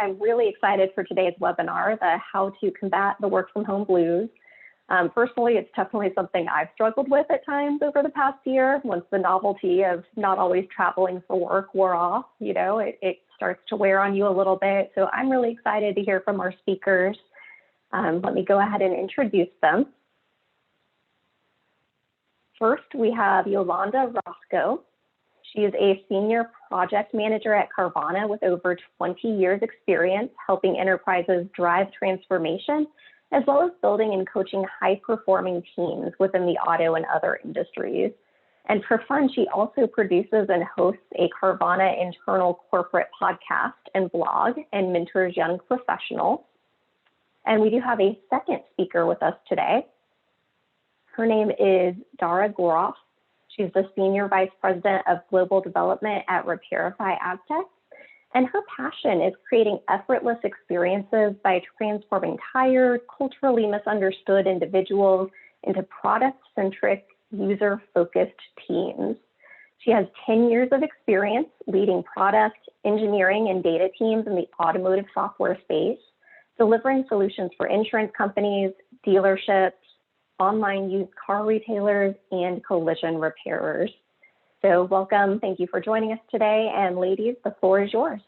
I'm really excited for today's webinar, the How to Combat the Work from Home Blues. Personally, it's definitely something I've struggled with at times over the past year. Once the novelty of not always traveling for work wore off, it starts to wear on you a little bit. So I'm really excited to hear from our speakers. Let me go ahead and introduce them. First, we have Yolanda Roscoe. She is a senior project manager at Carvana with over 20 years experience helping enterprises drive transformation, as well as building and coaching high-performing teams within the auto and other industries. And for fun, she also produces and hosts a Carvana internal corporate podcast and blog and mentors young professionals. And we do have a second speaker with us today. Her name is Dara Goroff. She's the Senior Vice President of Global Development at Repairify AgTech. And her passion is creating effortless experiences by transforming tired, culturally misunderstood individuals into product-centric, user-focused teams. She has 10 years of experience leading product, engineering, and data teams in the automotive software space, delivering solutions for insurance companies, dealerships, online used car retailers, and collision repairers. So welcome, thank you for joining us today, and ladies, the floor is yours.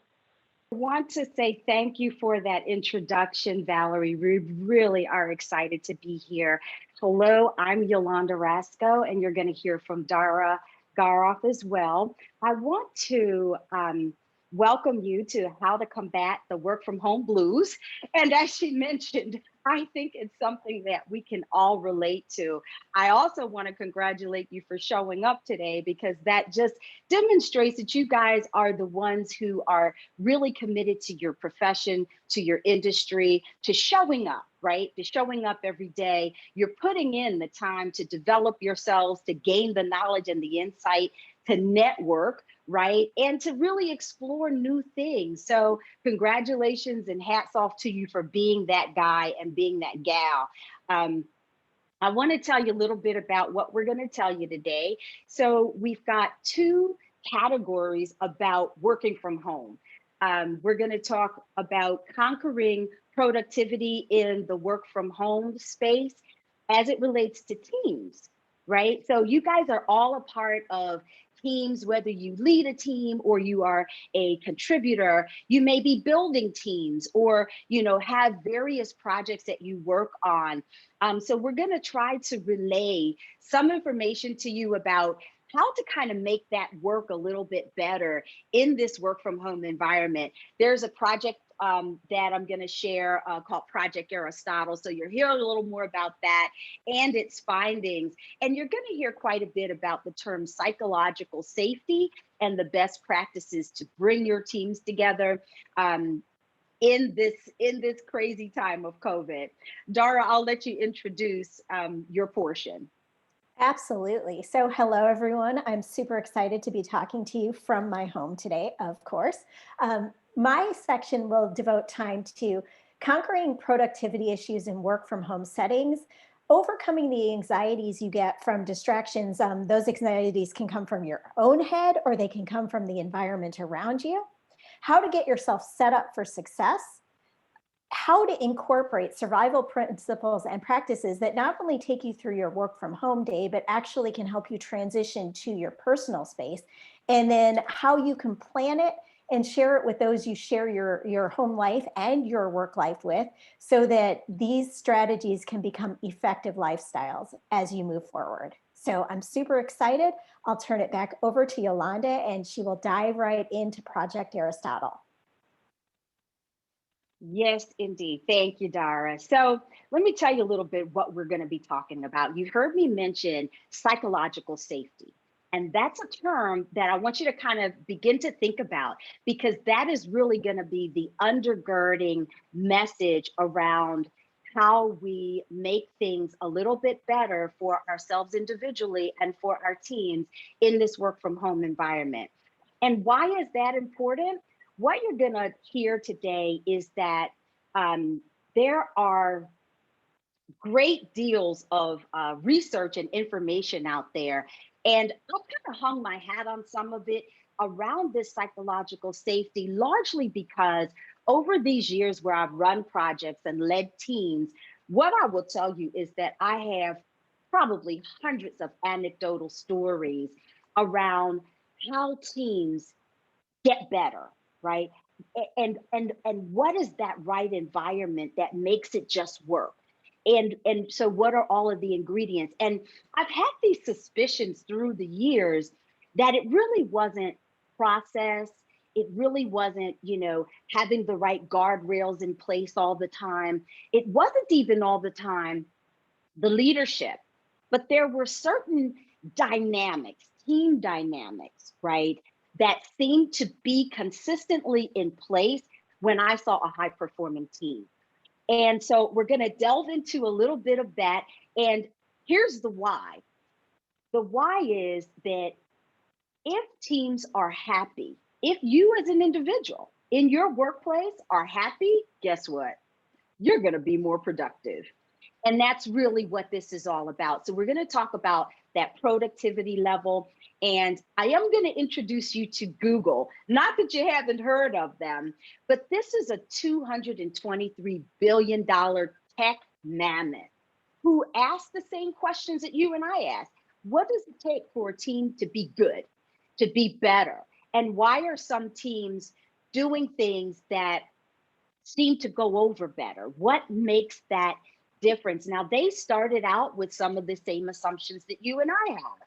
I want to say thank you for that introduction, Valerie. We really are excited to be here. Hello, I'm Yolanda Roscoe, and you're going to hear from Dara Goroff as well. I want to welcome you to How to Combat the Work from Home Blues. And as she mentioned, I think it's something that we can all relate to. I also want to congratulate you for showing up today, because that just demonstrates that you guys are the ones who are really committed to your profession, to your industry, to showing up, right? To showing up every day. You're putting in the time to develop yourselves, to gain the knowledge and the insight, to network, right? And to really explore new things. So congratulations and hats off to you for being that guy and being that gal. I want to tell you a little bit about what we're going to tell you today. So we've got two categories about working from home. We're going to talk about conquering productivity in the work from home space as it relates to teams, right? So you guys are all a part of teams, whether you lead a team or you are a contributor. You may be building teams or have various projects that you work on. So we're going to try to relay some information to you about how to kind of make that work a little bit better in this work from home environment. There's a project that I'm going to share called Project Aristotle. So you'll hear a little more about that and its findings. And you're going to hear quite a bit about the term psychological safety and the best practices to bring your teams together in this crazy time of COVID. Dara, I'll let you introduce your portion. Absolutely. So hello, everyone. I'm super excited to be talking to you from my home today, of course. My section will devote time to conquering productivity issues in work from home settings, overcoming the anxieties you get from distractions. Those anxieties can come from your own head or they can come from the environment around you. How to get yourself set up for success, how to incorporate survival principles and practices that not only take you through your work from home day, but actually can help you transition to your personal space, and then how you can plan it and share it with those you share your home life and your work life with, so that these strategies can become effective lifestyles as you move forward. So I'm super excited. I'll turn it back over to Yolanda, and she will dive right into Project Aristotle. Yes, indeed. Thank you, Dara. So let me tell you a little bit what we're going to be talking about. You heard me mention psychological safety. And that's a term that I want you to kind of begin to think about, because that is really going to be the undergirding message around how we make things a little bit better for ourselves individually and for our teams in this work from home environment. And why is that important? What you're going to hear today is that there are great deals of research and information out there. And I've kind of hung my hat on some of it around this psychological safety, largely because over these years where I've run projects and led teams, what I will tell you is that I have probably hundreds of anecdotal stories around how teams get better, right? And what is that right environment that makes it just work? And so what are all of the ingredients? And I've had these suspicions through the years that it really wasn't process. It really wasn't, having the right guardrails in place all the time. It wasn't even all the time the leadership, but there were certain dynamics, team dynamics, right, that seemed to be consistently in place when I saw a high performing team. And so we're going to delve into a little bit of that. And here's the why. The why is that if teams are happy, if you as an individual in your workplace are happy, guess what? You're going to be more productive. And that's really what this is all about. So we're going to talk about that productivity level. And I am going to introduce you to Google. Not that you haven't heard of them, but this is a $223 billion tech mammoth who asks the same questions that you and I ask. What does it take for a team to be good, to be better? And why are some teams doing things that seem to go over better? What makes that difference? Now, they started out with some of the same assumptions that you and I have.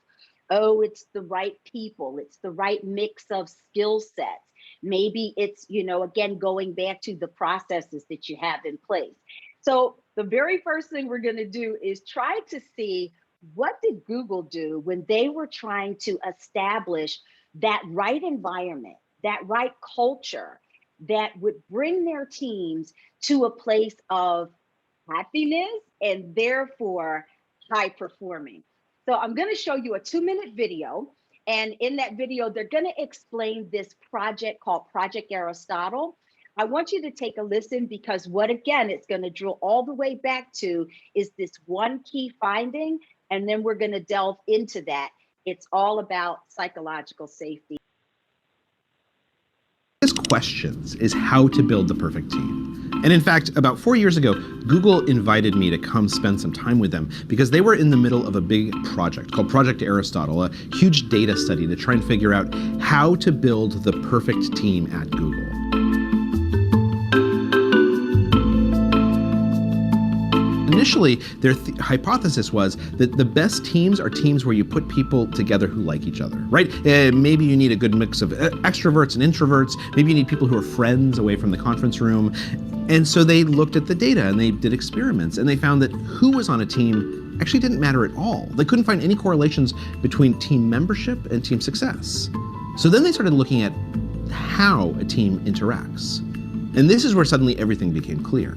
Oh, it's the right people. It's the right mix of skill sets. Maybe it's, again, going back to the processes that you have in place. So the very first thing we're going to do is try to see, what did Google do when they were trying to establish that right environment, that right culture that would bring their teams to a place of happiness and therefore high performing. So I'm going to show you a 2-minute video. And in that video, they're going to explain this project called Project Aristotle. I want you to take a listen, because what, again, it's going to drill all the way back to is this one key finding. And then we're going to delve into that. It's all about psychological safety. Questions is how to build the perfect team. And in fact, about 4 years ago, Google invited me to come spend some time with them because they were in the middle of a big project called Project Aristotle, a huge data study to try and figure out how to build the perfect team at Google. Initially, their hypothesis was that the best teams are teams where you put people together who like each other, right? Maybe you need a good mix of extroverts and introverts. Maybe you need people who are friends away from the conference room. And so they looked at the data and they did experiments, and they found that who was on a team actually didn't matter at all. They couldn't find any correlations between team membership and team success. So then they started looking at how a team interacts. And this is where suddenly everything became clear.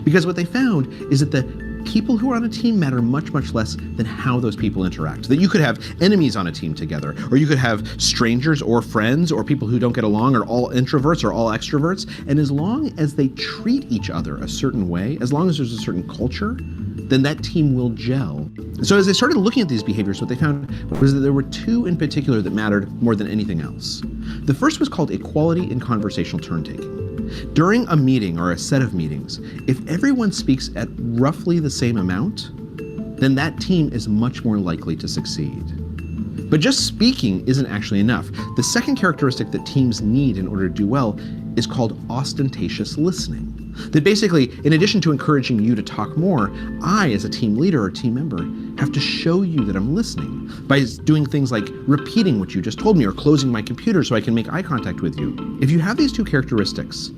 Because what they found is that the people who are on a team matter much, much less than how those people interact. That you could have enemies on a team together, or you could have strangers or friends or people who don't get along, or all introverts or all extroverts. And as long as they treat each other a certain way, as long as there's a certain culture, then that team will gel. So as they started looking at these behaviors, what they found was that there were two in particular that mattered more than anything else. The first was called equality in conversational turn-taking. During a meeting or a set of meetings, if everyone speaks at roughly the same amount, then that team is much more likely to succeed. But just speaking isn't actually enough. The second characteristic that teams need in order to do well is called ostentatious listening. That basically, in addition to encouraging you to talk more, I, as a team leader or team member, have to show you that I'm listening by doing things like repeating what you just told me or closing my computer so I can make eye contact with you. If you have these two characteristics,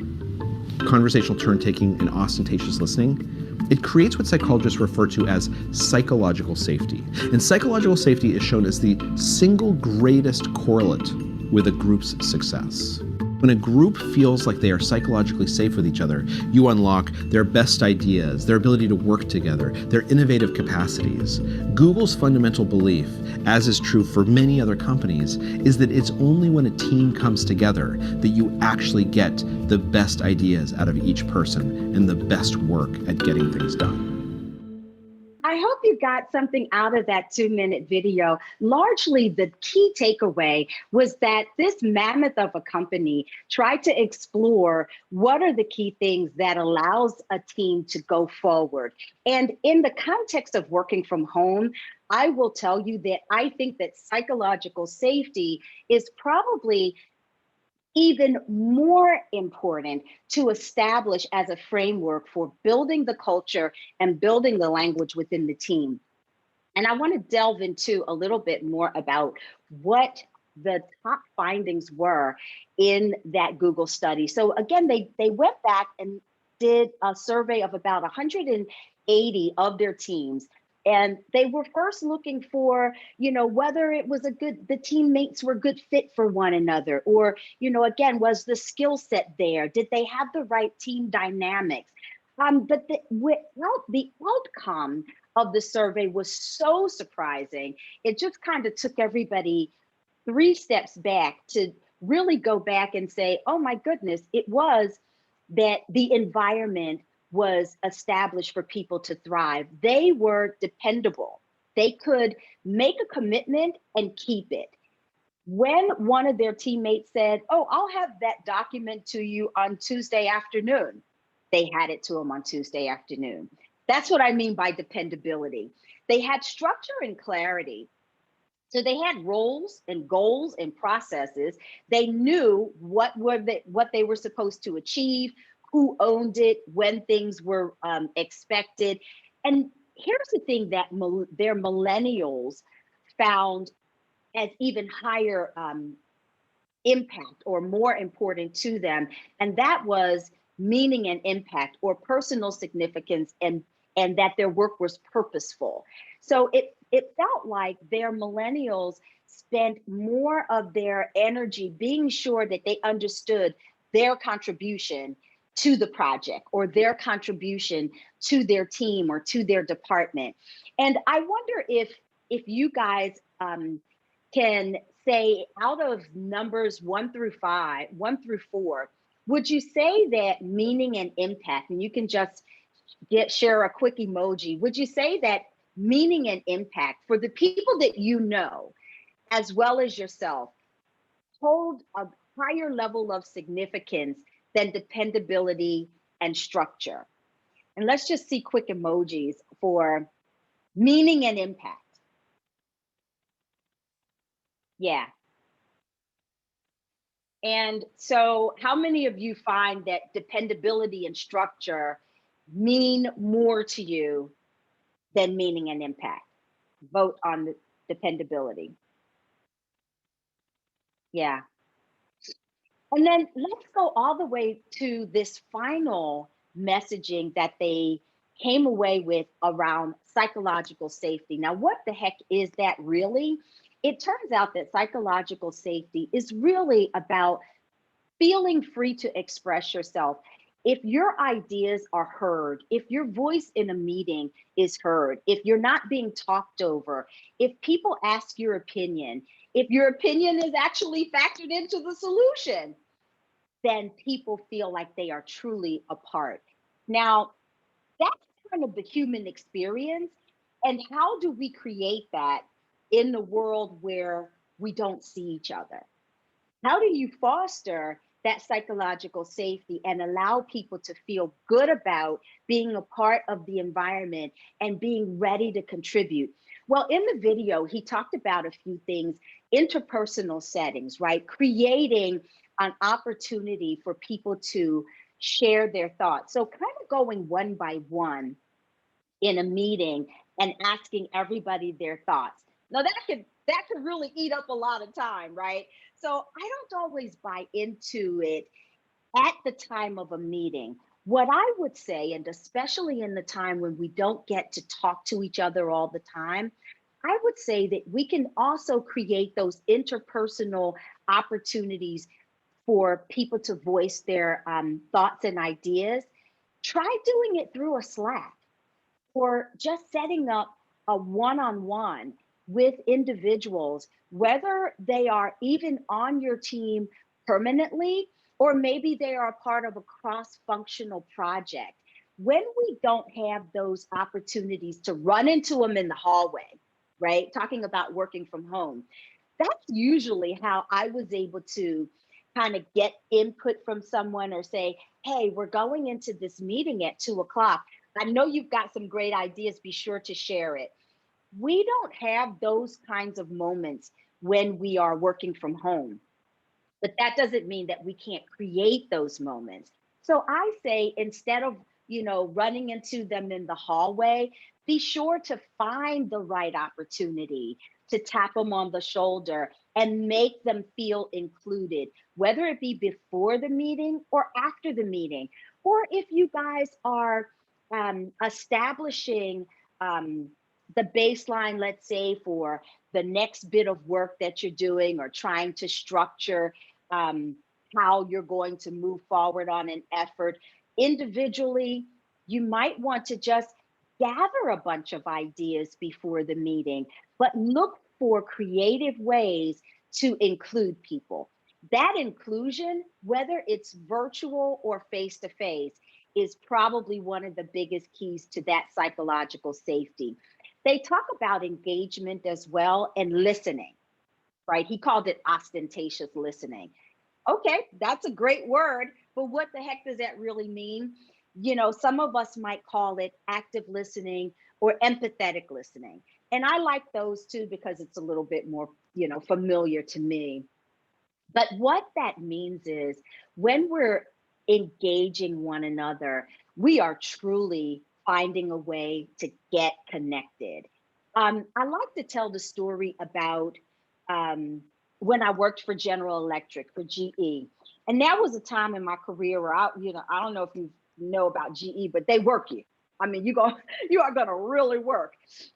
conversational turn-taking and ostentatious listening, it creates what psychologists refer to as psychological safety. And psychological safety is shown as the single greatest correlate with a group's success. When a group feels like they are psychologically safe with each other, you unlock their best ideas, their ability to work together, their innovative capacities. Google's fundamental belief, as is true for many other companies, is that it's only when a team comes together that you actually get the best ideas out of each person and the best work at getting things done. I hope you got something out of that 2-minute video. Largely, the key takeaway was that this mammoth of a company tried to explore what are the key things that allows a team to go forward. And in the context of working from home, I will tell you that I think that psychological safety is probably even more important to establish as a framework for building the culture and building the language within the team. And I want to delve into a little bit more about what the top findings were in that Google study. So again, they went back and did a survey of about 180 of their teams. And they were first looking for, whether it was the teammates were good fit for one another, or, again, was the skill set there? Did they have the right team dynamics? But the outcome of the survey was so surprising. It just kind of took everybody 3 steps back to really go back and say, oh my goodness, it was that the environment was established for people to thrive. They were dependable. They could make a commitment and keep it. When one of their teammates said, oh, I'll have that document to you on Tuesday afternoon, they had it to them on Tuesday afternoon. That's what I mean by dependability. They had structure and clarity. So they had roles and goals and processes. They knew what they were supposed to achieve, who owned it, when things were expected. And here's the thing that their millennials found as even higher impact or more important to them. And that was meaning and impact or personal significance, and that their work was purposeful. So it felt like their millennials spent more of their energy being sure that they understood their contribution to the project or their contribution to their team or to their department. And I wonder if you guys can say, out of numbers 1 through 4, would you say that meaning and impact, and you can just share a quick emoji, would you say that meaning and impact for the people that you know, as well as yourself, hold a higher level of significance than dependability and structure? And let's just see quick emojis for meaning and impact. Yeah. And so how many of you find that dependability and structure mean more to you than meaning and impact? Vote on the dependability. Yeah. And then let's go all the way to this final messaging that they came away with around psychological safety. Now, what the heck is that really? It turns out that psychological safety is really about feeling free to express yourself. If your ideas are heard, if your voice in a meeting is heard, if you're not being talked over, if people ask your opinion, if your opinion is actually factored into the solution, then people feel like they are truly a part. Now, that's kind of the human experience. And how do we create that in the world where we don't see each other? How do you foster that psychological safety and allow people to feel good about being a part of the environment and being ready to contribute? Well, in the video, he talked about a few things: interpersonal settings, right? Creating an opportunity for people to share their thoughts. So kind of going one by one in a meeting and asking everybody their thoughts. Now that could really eat up a lot of time, right? So I don't always buy into it at the time of a meeting. What I would say, and especially in the time when we don't get to talk to each other all the time, I would say that we can also create those interpersonal opportunities for people to voice their thoughts and ideas. Try doing it through a Slack, or just setting up a one-on-one with individuals, whether they are even on your team permanently, or maybe they are a part of a cross-functional project. when we don't have those opportunities to run into them in the hallway, right? Talking about working from home, that's usually how I was able to kind of get input from someone or say, hey, we're going into this meeting at 2 o'clock. I know you've got some great ideas. Be sure to share it. We don't have those kinds of moments when we are working from home. But that doesn't mean that we can't create those moments. So I say, instead of, running into them in the hallway, be sure to find the right opportunity to tap them on the shoulder and make them feel included, whether it be before the meeting or after the meeting. Or if you guys are establishing the baseline, let's say, for the next bit of work that you're doing, or trying to structure how you're going to move forward on an effort. Individually, you might want to just gather a bunch of ideas before the meeting, but look for creative ways to include people. That inclusion, whether it's virtual or face-to-face, is probably one of the biggest keys to that psychological safety. They talk about engagement as well, and listening, right? He called it ostentatious listening. Okay, that's a great word, but what the heck does that really mean? Some of us might call it active listening or empathetic listening. And I like those too, because it's a little bit more, familiar to me. But what that means is, when we're engaging one another, we are truly finding a way to get connected. I like to tell the story about when I worked for General Electric, for GE. And that was a time in my career where I don't know if you know about GE, but they work you. I mean, you are gonna really work.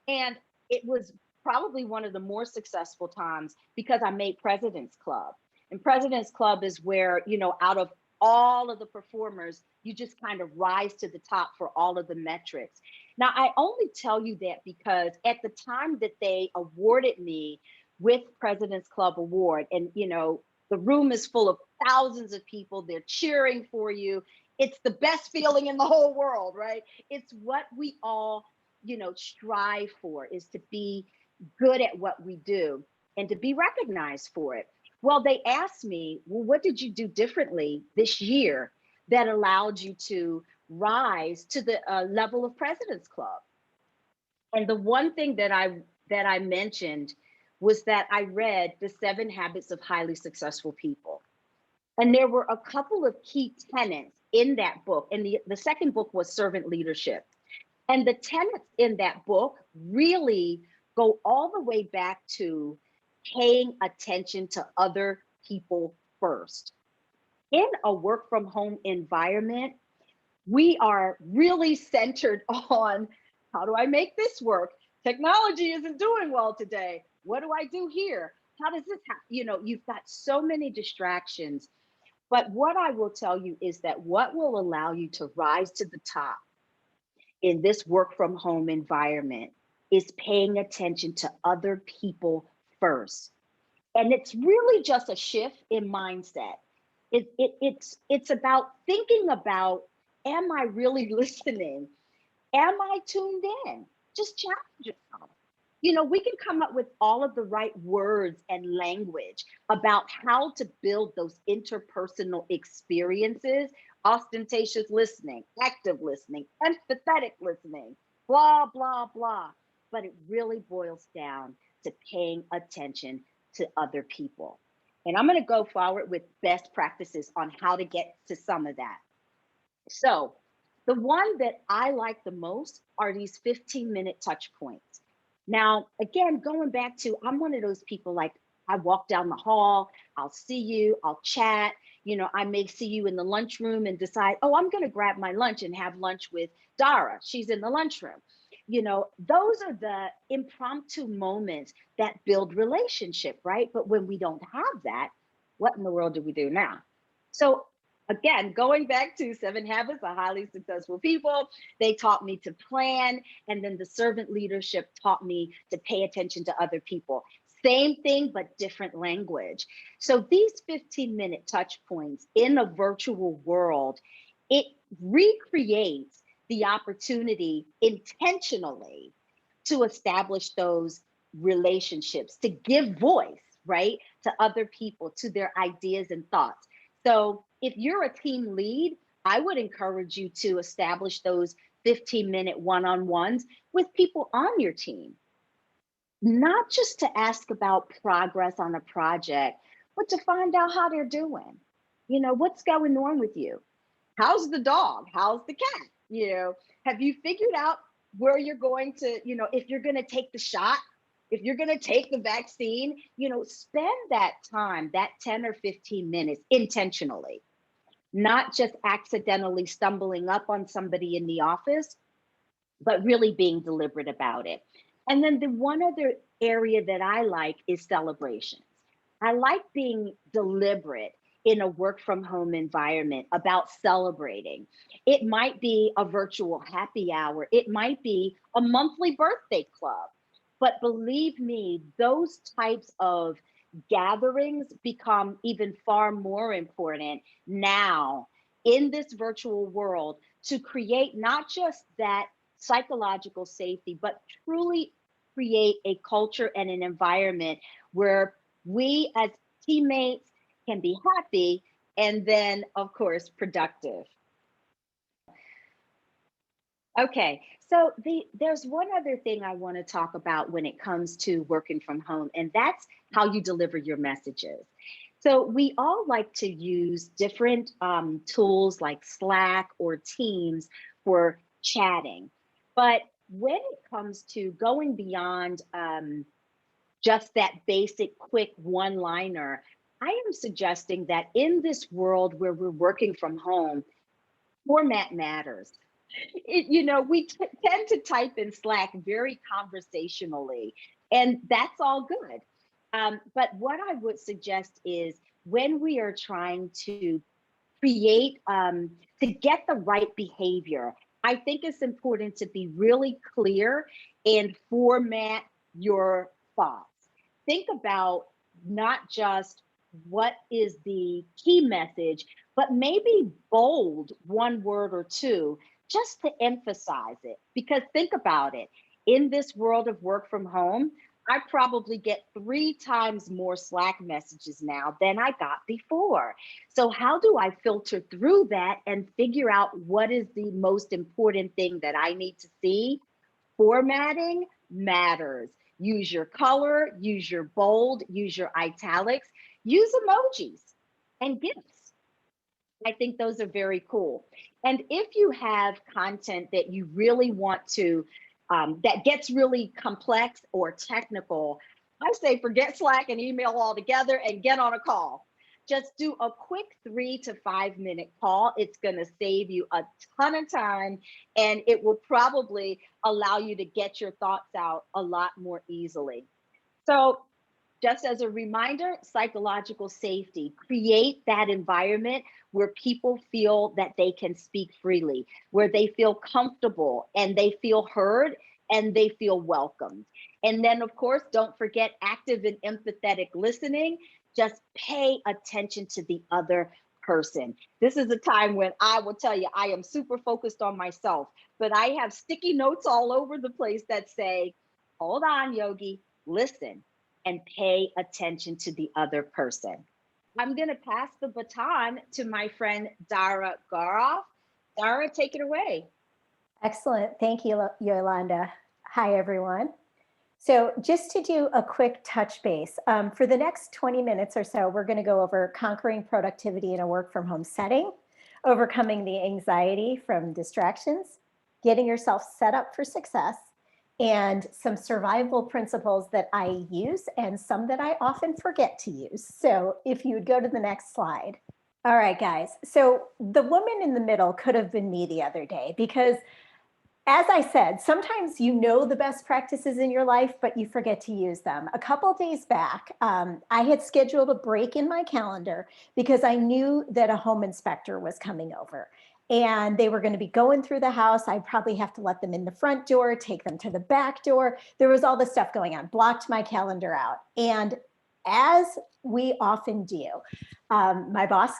And it was probably one of the more successful times, because I made President's Club. And President's Club is where, out of all of the performers, you just kind of rise to the top for all of the metrics. Now, I only tell you that because at the time that they awarded me with President's Club Award, and the room is full of thousands of people, they're cheering for you. It's the best feeling in the whole world, right? It's what we all, strive for, is to be good at what we do and to be recognized for it. Well, they asked me, well, what did you do differently this year that allowed you to rise to the level of President's Club? And the one thing that I mentioned was that I read The 7 Habits of Highly Successful People. And there were a couple of key tenets in that book. And the second book was Servant Leadership. And the tenets in that book really go all the way back to paying attention to other people first. In a work from home environment, we are really centered on, how do I make this work? Technology isn't doing well today. What do I do here? How does this happen? You've got so many distractions. But what I will tell you is that what will allow you to rise to the top in this work from home environment is paying attention to other people first. And it's really just a shift in mindset. It's about thinking about, am I really listening? Am I tuned in? Just challenge yourself. We can come up with all of the right words and language about how to build those interpersonal experiences: ostentatious listening, active listening, empathetic listening, blah, blah, blah. But it really boils down to paying attention to other people. And I'm going to go forward with best practices on how to get to some of that. So the one that I like the most are these 15-minute touch points. Now, again, going back to, I'm one of those people, like, I walk down the hall, I'll see you, I'll chat. I may see you in the lunchroom and decide, oh, I'm going to grab my lunch and have lunch with Dara. She's in the lunchroom. Those are the impromptu moments that build relationship, right? But when we don't have that, what in the world do we do now? So again, going back to 7 Habits of Highly Successful People, they taught me to plan. And then the servant leadership taught me to pay attention to other people. Same thing, but different language. So these 15-minute touch points in a virtual world, it recreates the opportunity intentionally to establish those relationships, to give voice, right, to other people, to their ideas and thoughts. So if you're a team lead, I would encourage you to establish those 15-minute one-on-ones with people on your team, not just to ask about progress on a project, but to find out how they're doing. You know, what's going on with you? How's the dog? How's the cat? You know, have you figured out where you're going to, you know, if you're going to take the shot, if you're going to take the vaccine, you know, spend that time, that 10 or 15 minutes intentionally, not just accidentally stumbling up on somebody in the office, but really being deliberate about it. And then the one other area that I like is celebrations. I like being deliberate in a work from home environment about celebrating. It might be a virtual happy hour, it might be a monthly birthday club. But believe me, those types of gatherings become even far more important now in this virtual world to create not just that psychological safety, but truly create a culture and an environment where we as teammates can be happy and then, of course, productive. Okay, so there's one other thing I want to talk about when it comes to working from home, and that's how you deliver your messages. So we all like to use different tools like Slack or Teams for chatting. But when it comes to going beyond just that basic quick one-liner, I am suggesting that in this world where we're working from home, format matters. You know, we tend to type in Slack very conversationally, and that's all good. But what I would suggest is when we are trying to create, to get the right behavior, I think it's important to be really clear and format your thoughts. Think about not just what is the key message, but maybe bold one word or two just to emphasize it. Because think about it, in this world of work from home, I probably get 3 times more Slack messages now than I got before. So how do I filter through that and figure out what is the most important thing that I need to see? Formatting matters. Use your color, use your bold, use your italics, use emojis and GIFs. I think those are very cool. And if you have content that you really want to, that gets really complex or technical, I say forget Slack and email altogether and get on a call. Just do a quick 3 to 5 minute call. It's going to save you a ton of time, and it will probably allow you to get your thoughts out a lot more easily. So just as a reminder, psychological safety, create that environment where people feel that they can speak freely, where they feel comfortable and they feel heard and they feel welcomed. And then, of course, don't forget active and empathetic listening. Just pay attention to the other person. This is a time when I will tell you, I am super focused on myself, but I have sticky notes all over the place that say, hold on, Yogi, listen and pay attention to the other person. I'm going to pass the baton to my friend Dara Garoff. Dara, take it away. Excellent. Thank you, Yolanda. Hi, everyone. So just to do a quick touch base, for the next 20 minutes or so, we're going to go over conquering productivity in a work from home setting, overcoming the anxiety from distractions, getting yourself set up for success, and some survival principles that I use and some that I often forget to use. So if you would go to the next slide. All right, guys. So the woman in the middle could have been me the other day because, as I said, sometimes you know the best practices in your life, but you forget to use them. A couple of days back, I had scheduled a break in my calendar because I knew that a home inspector was coming over. And they were going to be going through the house. I'd probably have to let them in the front door, take them to the back door. There was all this stuff going on, blocked my calendar out. And as we often do, my boss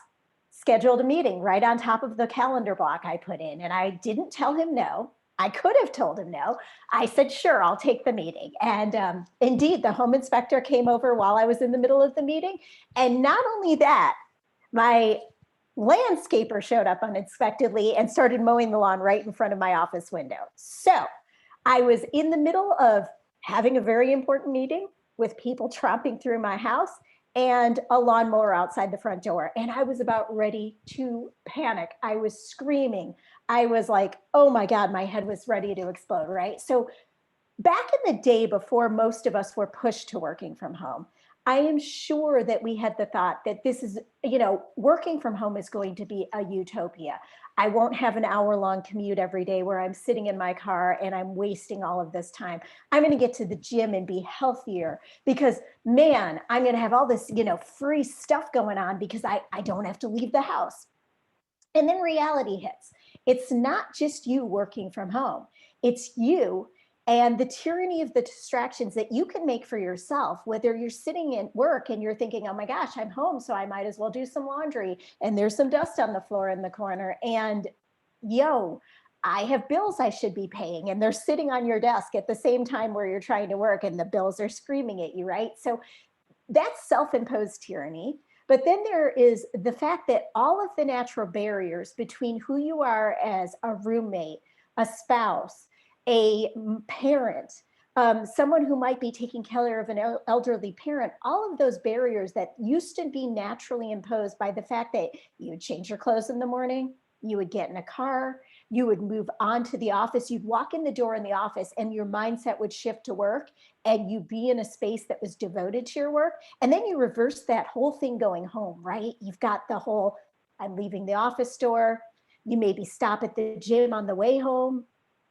scheduled a meeting right on top of the calendar block I put in, and I didn't tell him no. I could have told him no. I said, sure, I'll take the meeting. And indeed, the home inspector came over while I was in the middle of the meeting. And not only that, my landscaper showed up unexpectedly and started mowing the lawn right in front of my office window. So I was in the middle of having a very important meeting with people tromping through my house and a lawnmower outside the front door. And I was about ready to panic. I was screaming. I was like, oh my God, my head was ready to explode, right? So back in the day before most of us were pushed to working from home, I am sure that we had the thought that this is, working from home is going to be a utopia. I won't have an hour-long commute every day where I'm sitting in my car and I'm wasting all of this time. I'm going to get to the gym and be healthier because, man, I'm going to have all this, free stuff going on because I don't have to leave the house. And then reality hits. It's not just you working from home. It's you and the tyranny of the distractions that you can make for yourself, whether you're sitting at work and you're thinking, oh my gosh, I'm home, so I might as well do some laundry. And there's some dust on the floor in the corner. And I have bills I should be paying. And they're sitting on your desk at the same time where you're trying to work and the bills are screaming at you, right? So that's self-imposed tyranny. But then there is the fact that all of the natural barriers between who you are as a roommate, a spouse, a parent, someone who might be taking care of an elderly parent, all of those barriers that used to be naturally imposed by the fact that you would change your clothes in the morning, you would get in a car, you would move on to the office, you'd walk in the door in the office and your mindset would shift to work and you'd be in a space that was devoted to your work. And then you reverse that whole thing going home, right? You've got the whole, I'm leaving the office door, you maybe stop at the gym on the way home.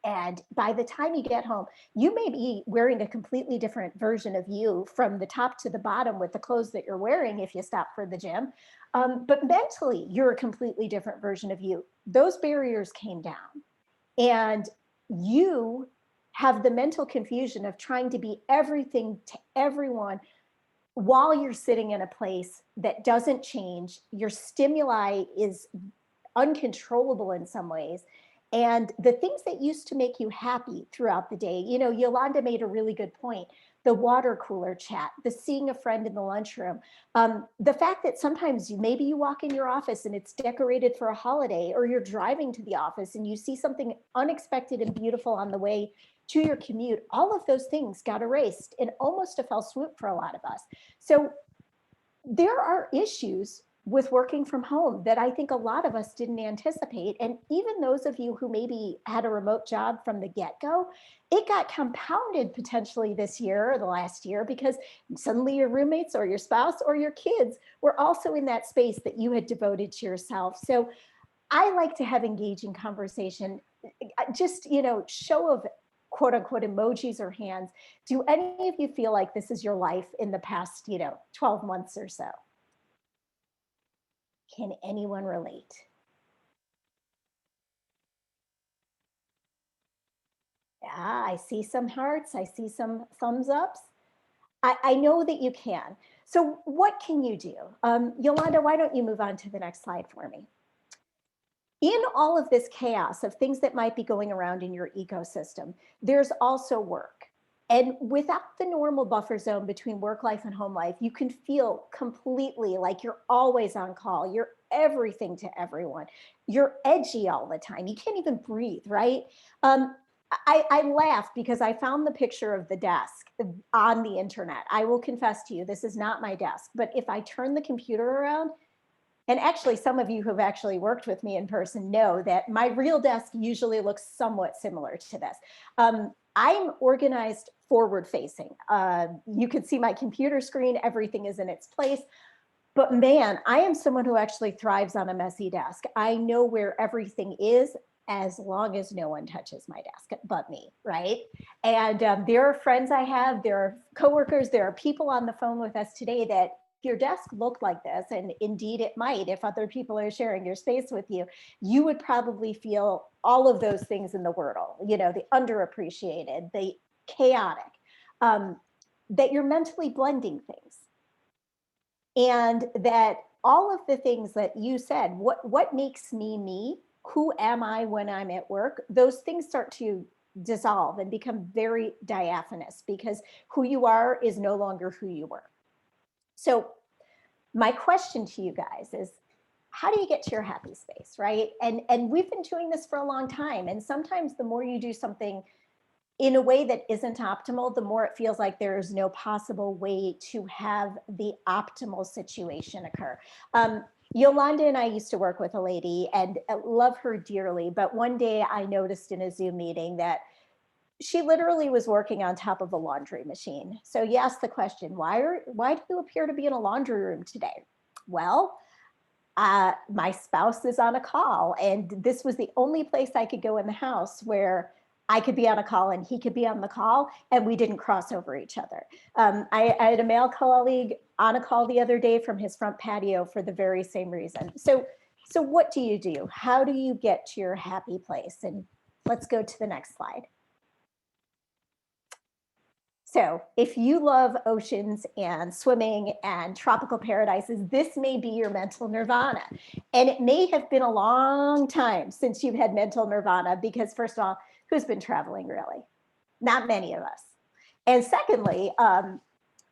And by the time you get home, you may be wearing a completely different version of you from the top to the bottom with the clothes that you're wearing if you stop for the gym. But mentally, you're a completely different version of you. Those barriers came down. And you have the mental confusion of trying to be everything to everyone while you're sitting in a place that doesn't change. Your stimuli is uncontrollable in some ways. And the things that used to make you happy throughout the day, Yolanda made a really good point. The water cooler chat, the seeing a friend in the lunchroom, the fact that sometimes maybe you walk in your office and it's decorated for a holiday, or you're driving to the office and you see something unexpected and beautiful on the way to your commute. All of those things got erased in almost a fell swoop for a lot of us. So there are issues with working from home that I think a lot of us didn't anticipate. And even those of you who maybe had a remote job from the get-go, it got compounded potentially this year or the last year because suddenly your roommates or your spouse or your kids were also in that space that you had devoted to yourself. So I like to have engaging conversation, just, show of quote unquote emojis or hands. Do any of you feel like this is your life in the past, 12 months or so? Can anyone relate? Yeah, I see some hearts. I see some thumbs ups. I know that you can. So what can you do? Yolanda, why don't you move on to the next slide for me? In all of this chaos of things that might be going around in your ecosystem, there's also work. And without the normal buffer zone between work life and home life, you can feel completely like you're always on call. You're everything to everyone. You're edgy all the time. You can't even breathe, right? I laugh because I found the picture of the desk on the internet. I will confess to you, this is not my desk, but if I turn the computer around, and actually some of you who have actually worked with me in person know that my real desk usually looks somewhat similar to this. I'm organized forward facing. You can see my computer screen, everything is in its place. But man, I am someone who actually thrives on a messy desk. I know where everything is as long as no one touches my desk but me, right? And there are friends I have, there are coworkers, there are people on the phone with us today that if your desk looked like this, and indeed it might, if other people are sharing your space with you, you would probably feel all of those things in the Wordle, the underappreciated, the chaotic, that you're mentally blending things. And that all of the things that you said, what makes me me? Who am I when I'm at work? Those things start to dissolve and become very diaphanous because who you are is no longer who you were. So my question to you guys is, how do you get to your happy space, right? And we've been doing this for a long time. And sometimes the more you do something in a way that isn't optimal, the more it feels like there is no possible way to have the optimal situation occur. Yolanda and I used to work with a lady, and I love her dearly, but one day I noticed in a Zoom meeting that she literally was working on top of a laundry machine. So you ask the question, why do you appear to be in a laundry room today? Well, my spouse is on a call, and this was the only place I could go in the house where I could be on a call and he could be on the call, and we didn't cross over each other. I had a male colleague on a call the other day from his front patio for the very same reason. So what do you do? How do you get to your happy place? And let's go to the next slide. So if you love oceans and swimming and tropical paradises, this may be your mental nirvana. And it may have been a long time since you've had mental nirvana because, first of all, who's been traveling really? Not many of us. And secondly,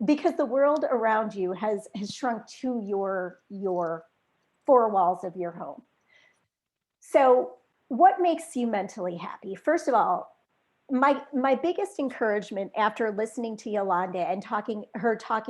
because the world around you has shrunk to your four walls of your home. So what makes you mentally happy? First of all, my biggest encouragement after listening to Yolanda and talking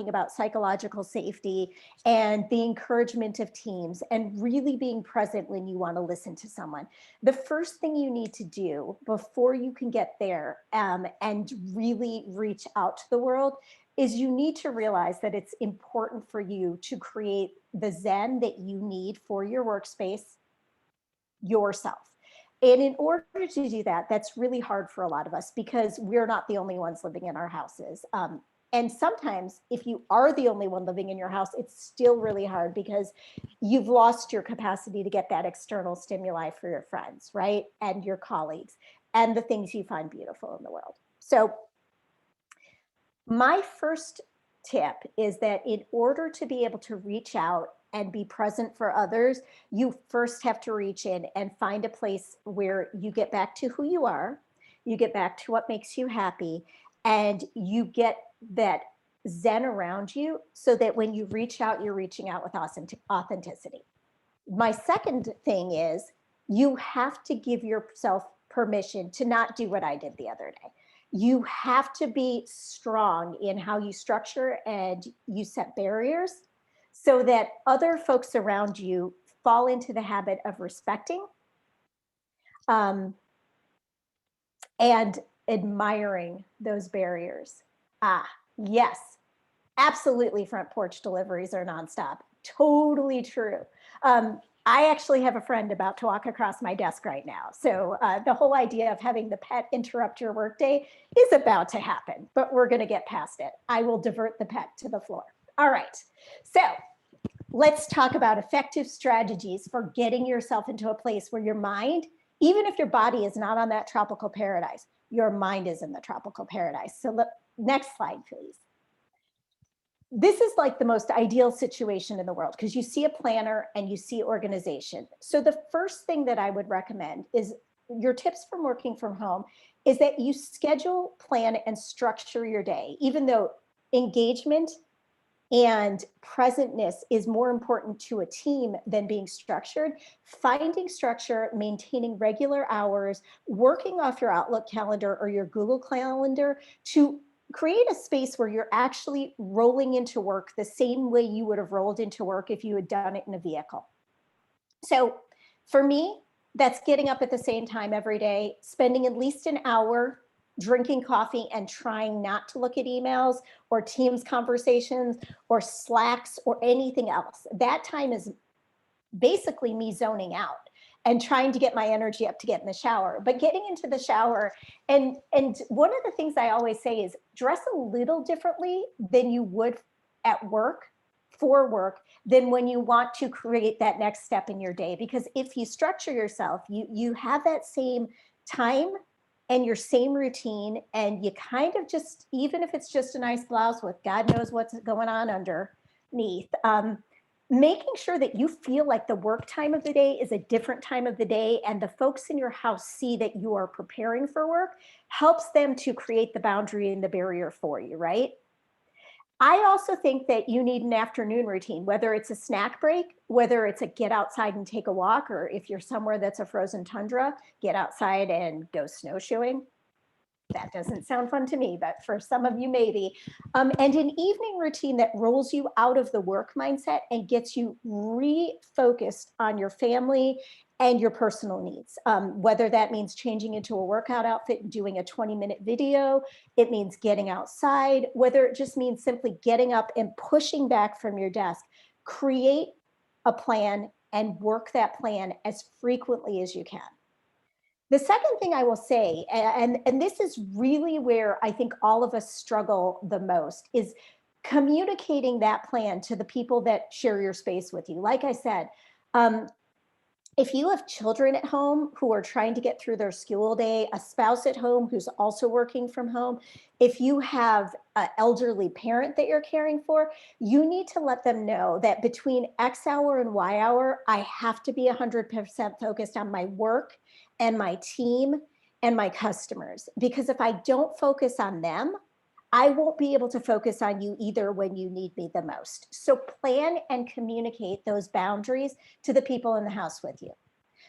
about psychological safety and the encouragement of teams and really being present when you want to listen to someone, the first thing you need to do before you can get there and really reach out to the world is you need to realize that it's important for you to create the Zen that you need for your workspace yourself. And in order to do that, that's really hard for a lot of us because we're not the only ones living in our houses. And sometimes if you are the only one living in your house, it's still really hard because you've lost your capacity to get that external stimuli for your friends, right? And your colleagues and the things you find beautiful in the world. So my first tip is that in order to be able to reach out and be present for others, you first have to reach in and find a place where you get back to who you are, you get back to what makes you happy, and you get that Zen around you so that when you reach out, you're reaching out with authenticity. My second thing is you have to give yourself permission to not do what I did the other day. You have to be strong in how you structure and you set barriers so that other folks around you fall into the habit of respecting and admiring those barriers. Yes, absolutely, front porch deliveries are nonstop. Totally true. I actually have a friend about to walk across my desk right now. So the whole idea of having the pet interrupt your workday is about to happen, but we're going to get past it. I will divert the pet to the floor. All right. So let's talk about effective strategies for getting yourself into a place where your mind, even if your body is not on that tropical paradise, your mind is in the tropical paradise. So next slide, please. This is like the most ideal situation in the world because you see a planner and you see organization. So the first thing that I would recommend is your tips from working from home is that you schedule, plan, and structure your day, even though engagement and presentness is more important to a team than being structured. Finding structure, maintaining regular hours, working off your Outlook calendar or your Google Calendar to create a space where you're actually rolling into work the same way you would have rolled into work if you had done it in a vehicle. So for me, that's getting up at the same time every day, spending at least an hour drinking coffee and trying not to look at emails or Teams conversations or Slacks or anything else. That time is basically me zoning out and trying to get my energy up to get in the shower. But getting into the shower, and one of the things I always say is dress a little differently than you would at work, for work, than when you want to create that next step in your day. Because if you structure yourself, you have that same time and your same routine, and you kind of just, even if it's just a nice blouse with God knows what's going on underneath, making sure that you feel like the work time of the day is a different time of the day and the folks in your house see that you are preparing for work helps them to create the boundary and the barrier for you, right? I also think that you need an afternoon routine, whether it's a snack break, whether it's a get outside and take a walk, or if you're somewhere that's a frozen tundra, get outside and go snowshoeing. That doesn't sound fun to me, but for some of you, maybe. And an evening routine that rolls you out of the work mindset and gets you refocused on your family and your personal needs. Whether that means changing into a workout outfit and doing a 20-minute video, it means getting outside, whether it just means simply getting up and pushing back from your desk. Create a plan and work that plan as frequently as you can. The second thing I will say, and this is really where I think all of us struggle the most, is communicating that plan to the people that share your space with you. Like I said, if you have children at home who are trying to get through their school day, a spouse at home who's also working from home, if you have an elderly parent that you're caring for, you need to let them know that between X hour and Y hour, I have to be 100% focused on my work and my team and my customers. Because if I don't focus on them, I won't be able to focus on you either when you need me the most. So plan and communicate those boundaries to the people in the house with you.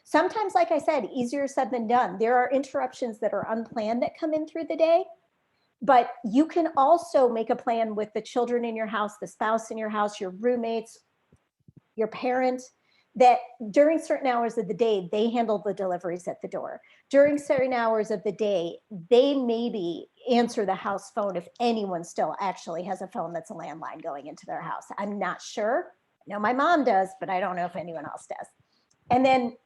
Sometimes, like I said, easier said than done. There are interruptions that are unplanned that come in through the day, but you can also make a plan with the children in your house, the spouse in your house, your roommates, your parents, that during certain hours of the day, they handle the deliveries at the door. During certain hours of the day, they maybe answer the house phone if anyone still actually has a phone that's a landline going into their house. I'm not sure. I know my mom does, but I don't know if anyone else does. And then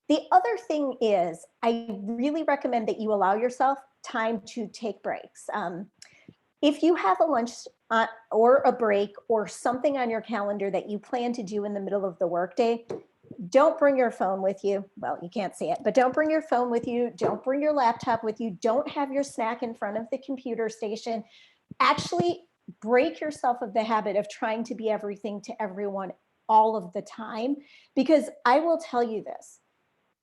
the other thing is, I really recommend that you allow yourself time to take breaks. If you have a lunch or a break or something on your calendar that you plan to do in the middle of the workday, don't bring your phone with you. Well, you can't see it, but don't bring your phone with you. Don't bring your laptop with you. Don't have your snack in front of the computer station. Actually, break yourself of the habit of trying to be everything to everyone all of the time, because I will tell you this.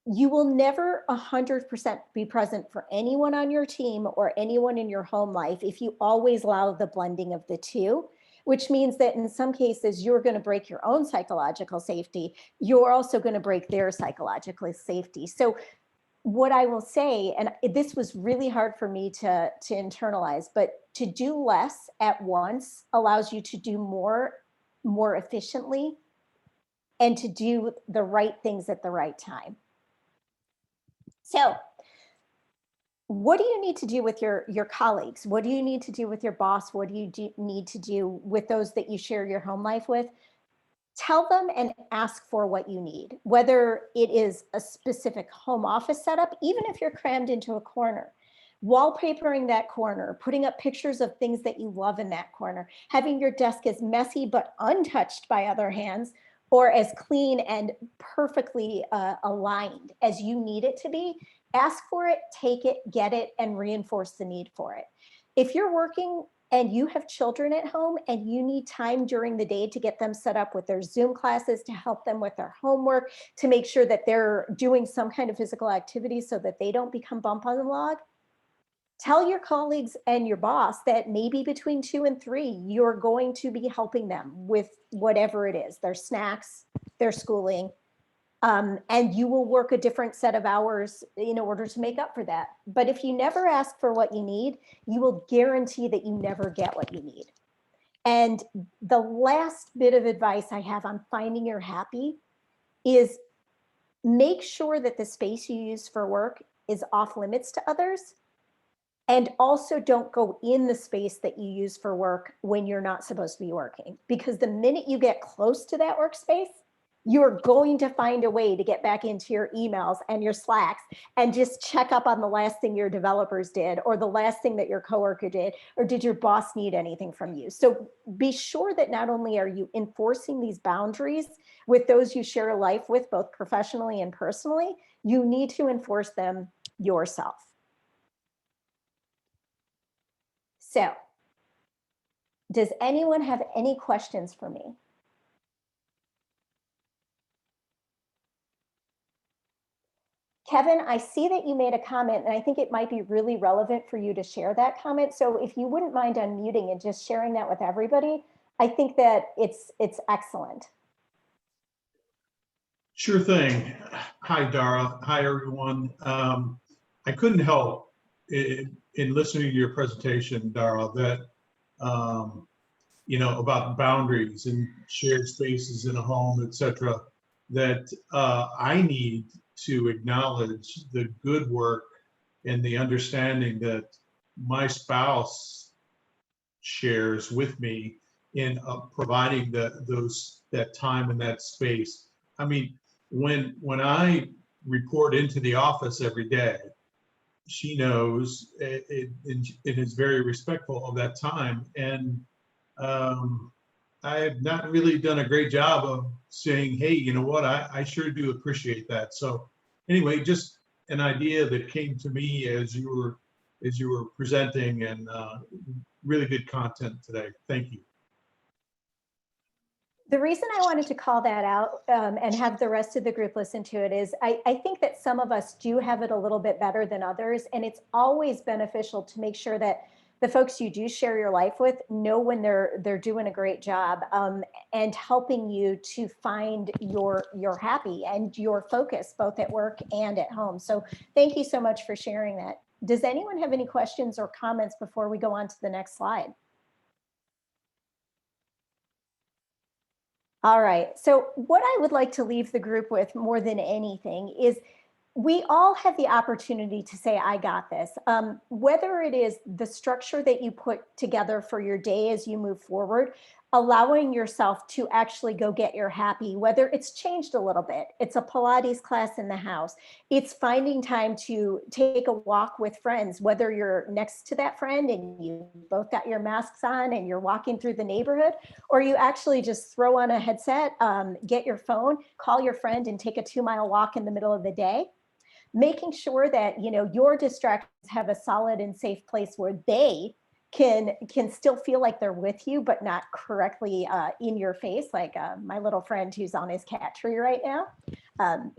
You will never 100% be present for anyone on your team or anyone in your home life if you always allow the blending of the two, which means that in some cases, you're going to break your own psychological safety. You're also going to break their psychological safety. So what I will say, and this was really hard for me to internalize, but to do less at once allows you to do more efficiently and to do the right things at the right time. So what do you need to do with your colleagues? What do you need to do with your boss? What do you need to do with those that you share your home life with? Tell them and ask for what you need, whether it is a specific home office setup, even if you're crammed into a corner. Wallpapering that corner, putting up pictures of things that you love in that corner, having your desk as messy but untouched by other hands, or as clean and perfectly aligned as you need it to be. Ask for it, take it, get it, and reinforce the need for it. If you're working and you have children at home and you need time during the day to get them set up with their Zoom classes, to help them with their homework, to make sure that they're doing some kind of physical activity so that they don't become bump on the log, tell your colleagues and your boss that maybe between 2 and 3, you're going to be helping them with whatever it is, their snacks, their schooling, and you will work a different set of hours in order to make up for that. But if you never ask for what you need, you will guarantee that you never get what you need. And the last bit of advice I have on finding your happy is make sure that the space you use for work is off limits to others. And also don't go in the space that you use for work when you're not supposed to be working. Because the minute you get close to that workspace, you're going to find a way to get back into your emails and your Slacks and just check up on the last thing your developers did, or the last thing that your coworker did, or did your boss need anything from you? So be sure that not only are you enforcing these boundaries with those you share a life with, both professionally and personally, you need to enforce them yourself. So, does anyone have any questions for me? Kevin, I see that you made a comment, and I think it might be really relevant for you to share that comment. So if you wouldn't mind unmuting and just sharing that with everybody, I think that it's excellent. Sure thing. Hi, Dara. Hi, everyone. I couldn't help in listening to your presentation, Dara, that about boundaries and shared spaces in a home, etc. That I need to acknowledge the good work and the understanding that my spouse shares with me in providing that time and that space. I mean, when I report into the office every day, she knows it is very respectful of that time. And I have not really done a great job of saying, hey, you know what, I sure do appreciate that. So anyway, just an idea that came to me as you were presenting, and really good content today. Thank you. The reason I wanted to call that out and have the rest of the group listen to it is I think that some of us do have it a little bit better than others. And it's always beneficial to make sure that the folks you do share your life with know when they're doing a great job and helping you to find your happy and your focus both at work and at home. So thank you so much for sharing that. Does anyone have any questions or comments before we go on to the next slide? All right, so what I would like to leave the group with more than anything is we all have the opportunity to say, I got this. Whether it is the structure that you put together for your day as you move forward, allowing yourself to actually go get your happy, whether it's changed a little bit, it's a Pilates class in the house, it's finding time to take a walk with friends, whether you're next to that friend and you both got your masks on and you're walking through the neighborhood, or you actually just throw on a headset, get your phone, call your friend and take a 2-mile walk in the middle of the day. Making sure that your distractions have a solid and safe place where they can still feel like they're with you, but not correctly in your face, like my little friend who's on his cat tree right now,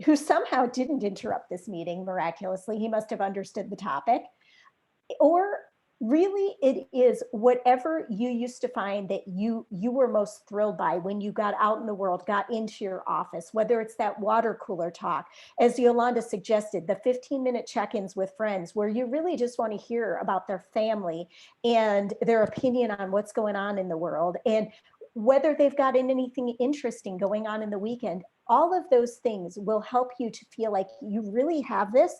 who somehow didn't interrupt this meeting miraculously. He must have understood the topic. Or really, it is whatever you used to find that you were most thrilled by when you got out in the world, got into your office, whether it's that water cooler talk, as Yolanda suggested, the 15-minute check-ins with friends, where you really just want to hear about their family and their opinion on what's going on in the world, and whether they've got anything interesting going on in the weekend. All of those things will help you to feel like you really have this,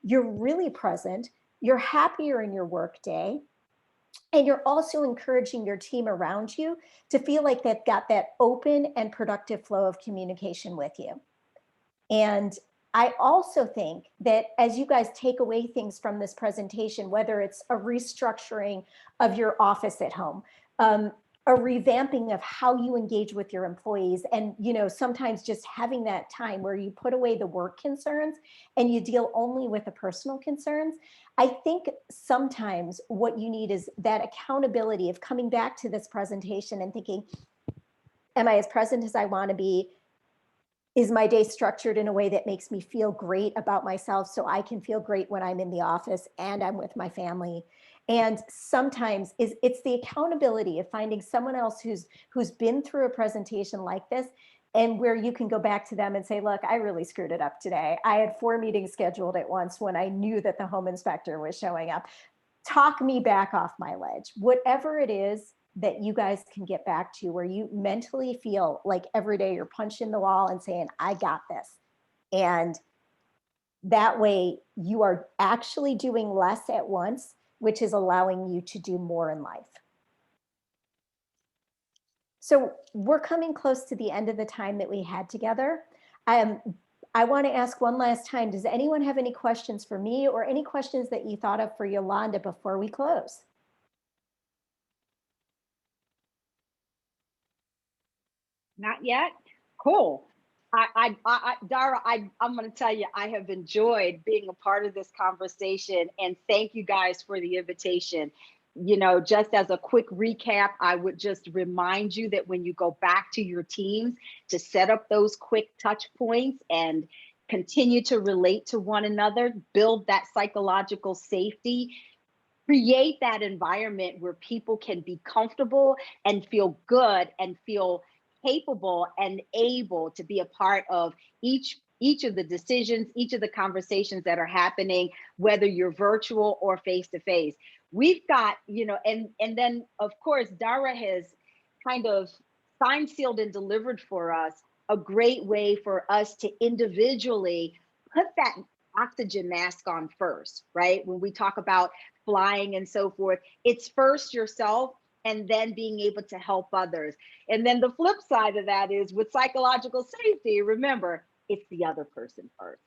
you're really present, you're happier in your work day, and you're also encouraging your team around you to feel like they've got that open and productive flow of communication with you. And I also think that as you guys take away things from this presentation, whether it's a restructuring of your office at home, a revamping of how you engage with your employees, and sometimes just having that time where you put away the work concerns and you deal only with the personal concerns. I think sometimes what you need is that accountability of coming back to this presentation and thinking, am I as present as I want to be? Is my day structured in a way that makes me feel great about myself so I can feel great when I'm in the office and I'm with my family? And sometimes it's the accountability of finding someone else who's been through a presentation like this, and where you can go back to them and say, look, I really screwed it up today. I had 4 meetings scheduled at once when I knew that the home inspector was showing up. Talk me back off my ledge. Whatever it is that you guys can get back to, where you mentally feel like every day you're punching the wall and saying, I got this. And that way you are actually doing less at once, which is allowing you to do more in life. So we're coming close to the end of the time that we had together. I want to ask one last time, does anyone have any questions for me or any questions that you thought of for Yolanda before we close? Not yet? Cool. Dara, I'm going to tell you, I have enjoyed being a part of this conversation, and thank you guys for the invitation. Just as a quick recap, I would just remind you that when you go back to your teams, to set up those quick touch points and continue to relate to one another, build that psychological safety, create that environment where people can be comfortable and feel good and feel capable and able to be a part of each of the decisions, each of the conversations that are happening, whether you're virtual or face to face. We've got, and then of course, Dara has kind of signed, sealed, and delivered for us a great way for us to individually put that oxygen mask on first, right? When we talk about flying and so forth, it's first yourself and then being able to help others. And then the flip side of that is with psychological safety, remember, it's the other person first.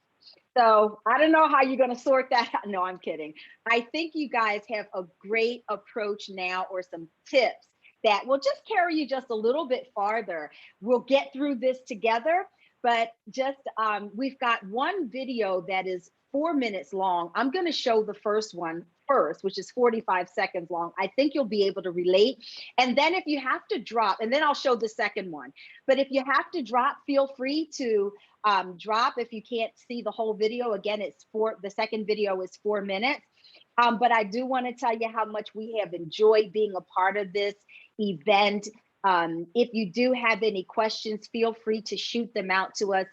So I don't know how you're going to sort that out. No, I'm kidding. I think you guys have a great approach now, or some tips that will just carry you just a little bit farther. We'll get through this together, but just we've got one video that is 4 minutes long. I'm going to show the first one first, which is 45 seconds long. I think you'll be able to relate. And then if you have to drop, and then I'll show the second one. But if you have to drop, feel free to drop if you can't see the whole video. Again, the second video is 4 minutes. But I do want to tell you how much we have enjoyed being a part of this event. If you do have any questions, feel free to shoot them out to us.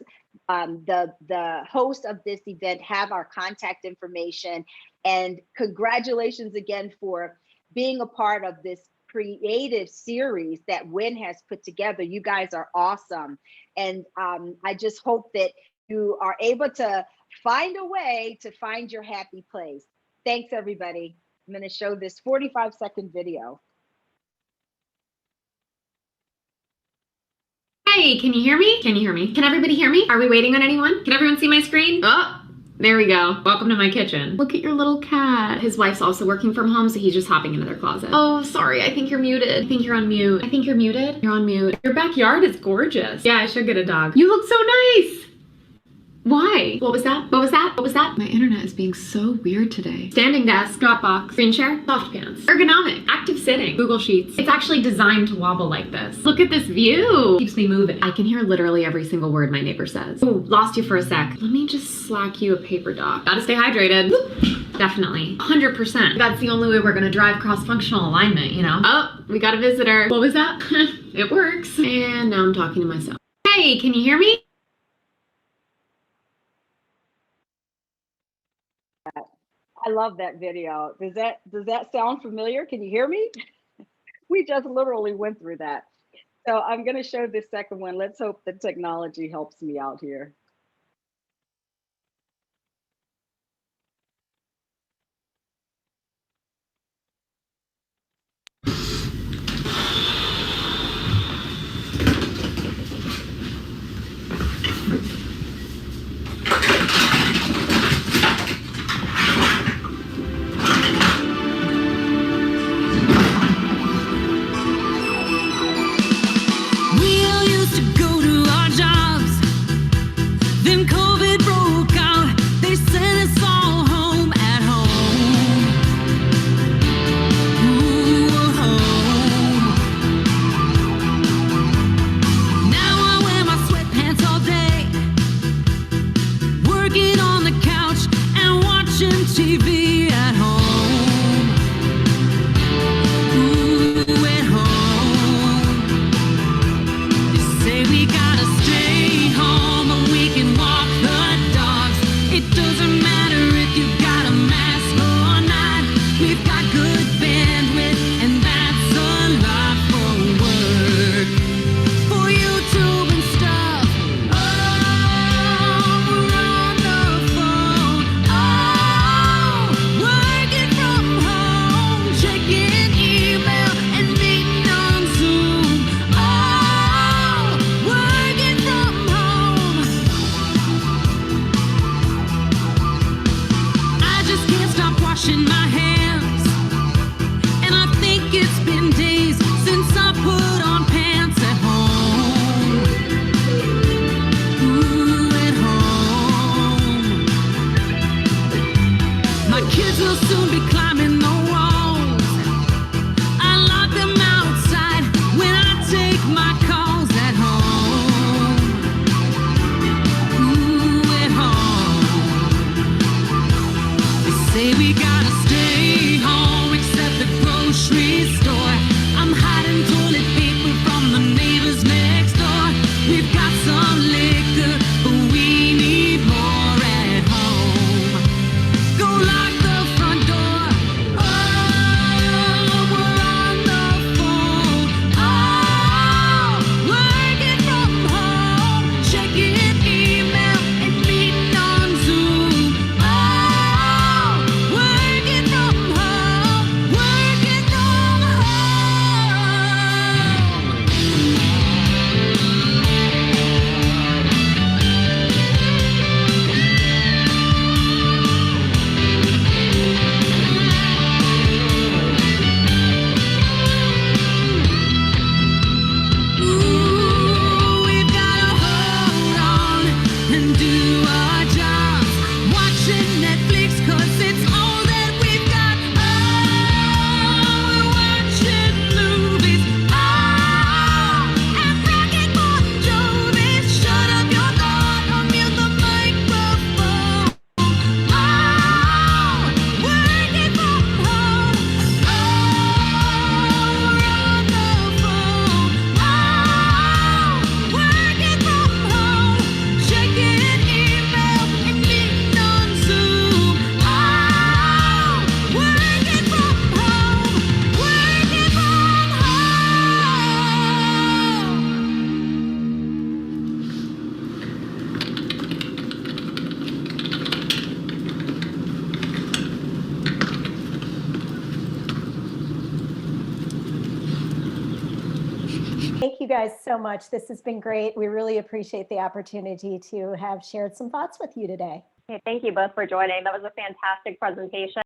The host of this event have our contact information. And congratulations again for being a part of this creative series that Win has put together. You guys are awesome. And I just hope that you are able to find a way to find your happy place. Thanks, everybody. I'm going to show this 45-second video. Hey, can you hear me? Can you hear me? Can everybody hear me? Are we waiting on anyone? Can everyone see my screen? Oh, there we go. Welcome to my kitchen. Look at your little cat. His wife's also working from home, so he's just hopping into their closet. Oh, sorry. I think you're muted. I think you're on mute. I think you're muted. You're on mute. Your backyard is gorgeous. Yeah, I should get a dog. You look so nice. Why? What was that? What was that? What was that? My internet is being so weird today. Standing desk, Dropbox, screen share, soft pants, ergonomic, active sitting, Google Sheets. It's actually designed to wobble like this. Look at this view. Keeps me moving. I can hear literally every single word my neighbor says. Oh, lost you for a sec. Let me just slack you a paper doc. Gotta stay hydrated. Definitely. 100%. That's the only way we're gonna drive cross-functional alignment, you know? Oh, we got a visitor. What was that? It works. And now I'm talking to myself. Hey, can you hear me? I love that video. Does that sound familiar? Can you hear me? We just literally went through that. So I'm going to show this second one. Let's hope the technology helps me out here. TV at home. Ooh, at home. You say we gotta stay home, but we can walk the dogs. It doesn't matter if you got a mask or not. We've got good bandwidth, and that's a lot for work, for YouTube and stuff. Oh, we're on the phone. Oh, working from home, checking email and meeting on Zoom. Oh, working from home. I just can't stop washing my hands, and I think it's been days since I put on pants at home. Ooh, at home. My kids will soon be climbing the walls. I lock them outside when I take my calls at home. Ooh, at home. say we gotta stay home except the grocery store. I'm hiding toilet paper from the neighbors next door. We've got some liquor, but we need more at home. Go lock the front door. Oh, we're on the phone. Oh, working from home, checking email and meeting on Zoom. Oh, working from home, working from home. Ooh, we've gotta hold on and do our jobs. Watching Netflix 'cause it's all that we've got. Oh, we're watching movies. Oh, and Rocket Bon Jovi. Shut up your door, unmute the microphone. Oh, working from home. Oh, we're on the phone. Oh, working from home, checking email and meeting on Zoom. Oh, working from home, working from home. Thank you guys so much. This has been great. We really appreciate the opportunity to have shared some thoughts with you today. Okay, thank you both for joining. That was a fantastic presentation.